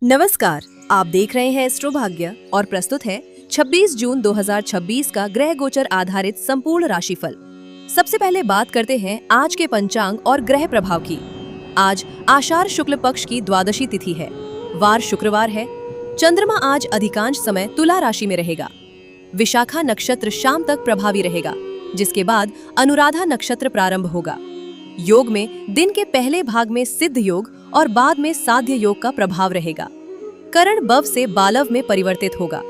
नमस्कार, आप देख रहे हैं एस्ट्रो भाग्य और प्रस्तुत है 26 जून 2026 का ग्रह गोचर आधारित संपूर्ण राशिफल। सबसे पहले बात करते हैं आज के पंचांग और ग्रह प्रभाव की। आज आषाढ़ शुक्ल पक्ष की द्वादशी तिथि है। वार शुक्रवार है। चंद्रमा आज अधिकांश समय तुला राशि में रहेगा। विशाखा नक्षत्र शाम तक प्रभावी रहेगा, जिसके बाद अनुराधा नक्षत्र प्रारंभ होगा। योग में दिन के पहले भाग में सिद्ध योग और बाद में साध्य योग का प्रभाव रहेगा। करण बव से बालव में परिवर्तित होगा।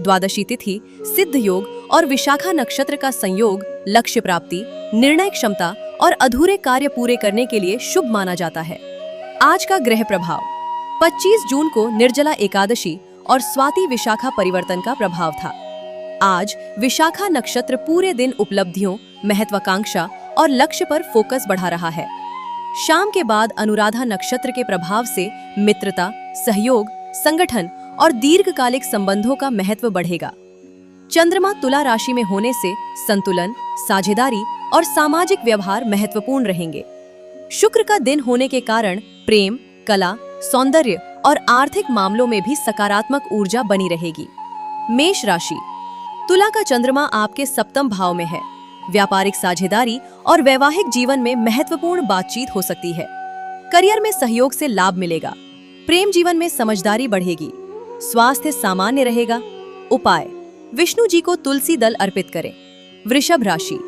द्वादशी तिथि सिद्ध योग और विशाखा नक्षत्र का संयोग लक्ष्य प्राप्ति, निर्णय क्षमता और अधूरे कार्य पूरे करने के लिए शुभ माना जाता है। आज का ग्रह प्रभाव 25 जून को निर्जला एकादशी और स्वाति विशाखा परिवर्तन का प्रभाव था। आज विशाखा नक्षत्र पूरे दिन उपलब्धियों, महत्वाकांक्षा और लक्ष्य पर फोकस बढ़ा रहा है। शाम के बाद अनुराधा नक्षत्र के प्रभाव से मित्रता, सहयोग, संगठन और दीर्घकालिक संबंधों का महत्व बढ़ेगा। चंद्रमा तुला राशि में होने से संतुलन, साझेदारी और सामाजिक व्यवहार महत्वपूर्ण रहेंगे। शुक्र का दिन होने के कारण प्रेम, कला, सौंदर्य और आर्थिक मामलों में भी सकारात्मक ऊर्जा बनी रहेगी। मेष राशि, तुला का चंद्रमा आपके सप्तम भाव में है। व्यापारिक साझेदारी और वैवाहिक जीवन में महत्वपूर्ण बातचीत हो सकती है। करियर में सहयोग से लाभ मिलेगा। प्रेम जीवन में समझदारी बढ़ेगी। स्वास्थ्य सामान्य रहेगा। उपाय, विष्णु जी को तुलसी दल अर्पित करें। वृषभ राशि,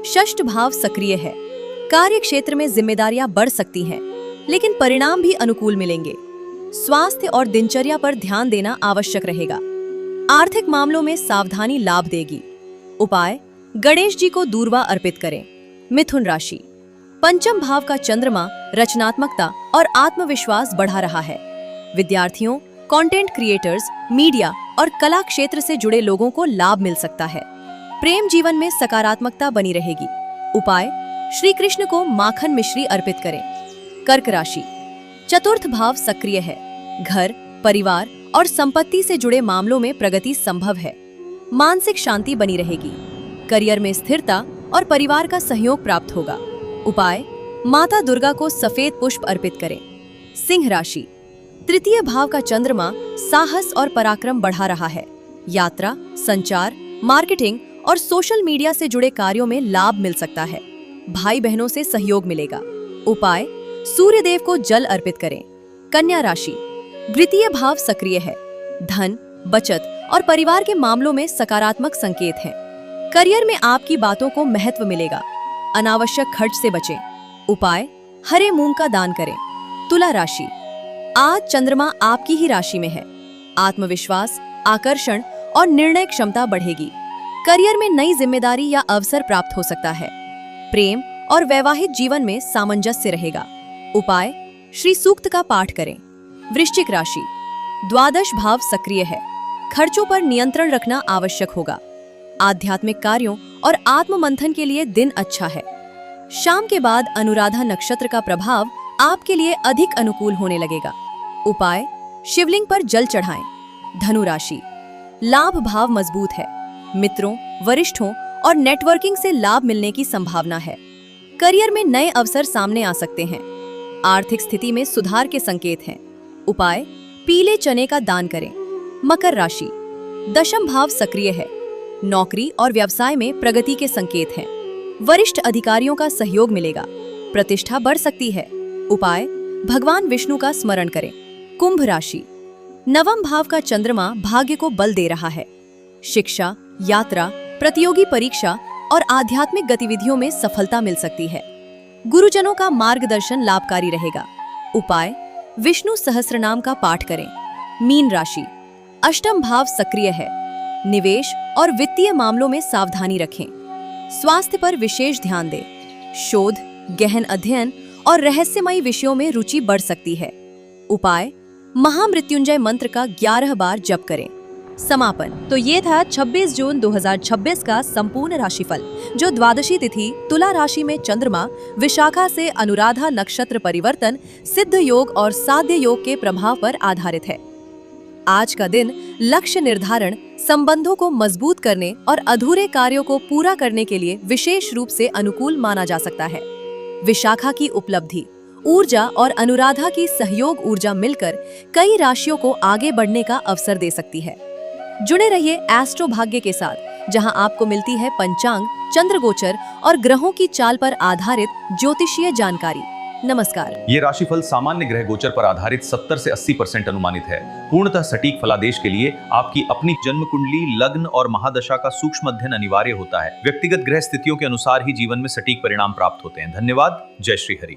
षष्ठ भाव सक्रिय है। कार्य क्षेत्र में जिम्मेदारियां बढ़ सकती हैं, लेकिन परिणाम भी अनुकूल मिलेंगे। स्वास्थ्य और दिनचर्या पर ध्यान देना आवश्यक रहेगा। आर्थिक मामलों में सावधानी लाभ देगी। उपाय, गणेश जी को दूर्वा अर्पित करें। मिथुन राशि, पंचम भाव का चंद्रमा रचनात्मकता और आत्मविश्वास बढ़ा रहा है। विद्यार्थियों, कंटेंट क्रिएटर्स, मीडिया और कला क्षेत्र से जुड़े लोगों को लाभ मिल सकता है। प्रेम जीवन में सकारात्मकता बनी रहेगी। उपाय, श्री कृष्ण को माखन मिश्री अर्पित करें। कर्क राशि, चतुर्थ भाव सक्रिय है। घर, परिवार और संपत्ति से जुड़े मामलों में प्रगति संभव है। मानसिक शांति बनी रहेगी। करियर में स्थिरता और परिवार का सहयोग प्राप्त होगा। उपाय, माता दुर्गा को सफेद पुष्प अर्पित करें। सिंह राशि, तृतीय भाव का चंद्रमा साहस और पराक्रम बढ़ा रहा है। यात्रा, संचार, मार्केटिंग और सोशल मीडिया से जुड़े कार्यों में लाभ मिल सकता है। भाई बहनों से सहयोग मिलेगा। उपाय, सूर्य देव को जल अर्पित करें। कन्या राशि, द्वितीय भाव सक्रिय है। धन, बचत और परिवार के मामलों में सकारात्मक संकेत हैं। करियर में आपकी बातों को महत्व मिलेगा। अनावश्यक खर्च से बचें। उपाय, हरे मूंग का दान करें। तुला राशि, आज चंद्रमा आपकी ही राशि में है। आत्मविश्वास, आकर्षण और निर्णय क्षमता बढ़ेगी। करियर में नई जिम्मेदारी या अवसर प्राप्त हो सकता है। प्रेम और वैवाहिक जीवन में सामंजस्य रहेगा। उपाय, श्री सूक्त का पाठ करें। वृश्चिक राशि, द्वादश भाव सक्रिय है। खर्चों पर नियंत्रण रखना आवश्यक होगा। आध्यात्मिक कार्यों और आत्ममंथन के लिए दिन अच्छा है। शाम के बाद अनुराधा नक्षत्र का प्रभाव आपके लिए अधिक अनुकूल होने लगेगा। उपाय, शिवलिंग पर जल चढ़ाएं। धनु राशि, लाभ भाव मजबूत है। मित्रों, वरिष्ठों और नेटवर्किंग से लाभ मिलने की संभावना है। करियर में नए अवसर सामने आ सकते हैं। आर्थिक स्थिति में सुधार के संकेत हैं। उपाय, पीले चने का दान करें। मकर राशि, दशम भाव सक्रिय है। नौकरी और व्यवसाय में प्रगति के संकेत हैं। वरिष्ठ अधिकारियों का सहयोग मिलेगा। प्रतिष्ठा बढ़ सकती है। उपाय, भगवान विष्णु का स्मरण करें। कुंभ राशि, नवम भाव का चंद्रमा भाग्य को बल दे रहा है। शिक्षा, यात्रा, प्रतियोगी परीक्षा और आध्यात्मिक गतिविधियों में सफलता मिल सकती है। गुरुजनों का मार्गदर्शन लाभकारी रहेगा। उपाय, विष्णु सहस्त्रनाम का पाठ करें। मीन राशि, अष्टम भाव सक्रिय है। निवेश और वित्तीय मामलों में सावधानी रखें। स्वास्थ्य पर विशेष ध्यान दें। शोध, गहन अध्ययन और रहस्यमयी विषयों में रुचि बढ़ सकती है। उपाय, महामृत्युंजय मंत्र का 11 बार जप करें। समापन। तो ये था 26 जून 2026 का संपूर्ण राशिफल, जो द्वादशी तिथि तुला राशि में चंद्रमा, विशाखा से अनुराधा नक्षत्र परिवर्तन, सिद्ध योग और साध्य योग के प्रभाव पर आधारित है। आज का दिन लक्ष्य निर्धारण, संबंधों को मजबूत करने और अधूरे कार्यों को पूरा करने के लिए विशेष रूप से अनुकूल माना जा सकता है। विशाखा की उपलब्धि, ऊर्जा और अनुराधा की सहयोग ऊर्जा मिलकर कई राशियों को आगे बढ़ने का अवसर दे सकती है। जुड़े रहिए एस्ट्रो भाग्य के साथ, जहां आपको मिलती है पंचांग, चंद्र गोचर और ग्रहों की चाल पर आधारित ज्योतिषीय जानकारी। नमस्कार। ये राशिफल सामान्य ग्रह गोचर पर आधारित 70 से 80% अनुमानित है। पूर्णतः सटीक फलादेश के लिए आपकी अपनी जन्म कुंडली, लग्न और महादशा का सूक्ष्म अध्ययन अनिवार्य होता है। व्यक्तिगत ग्रह स्थितियों के अनुसार ही जीवन में सटीक परिणाम प्राप्त होते हैं। धन्यवाद। जय श्री हरि।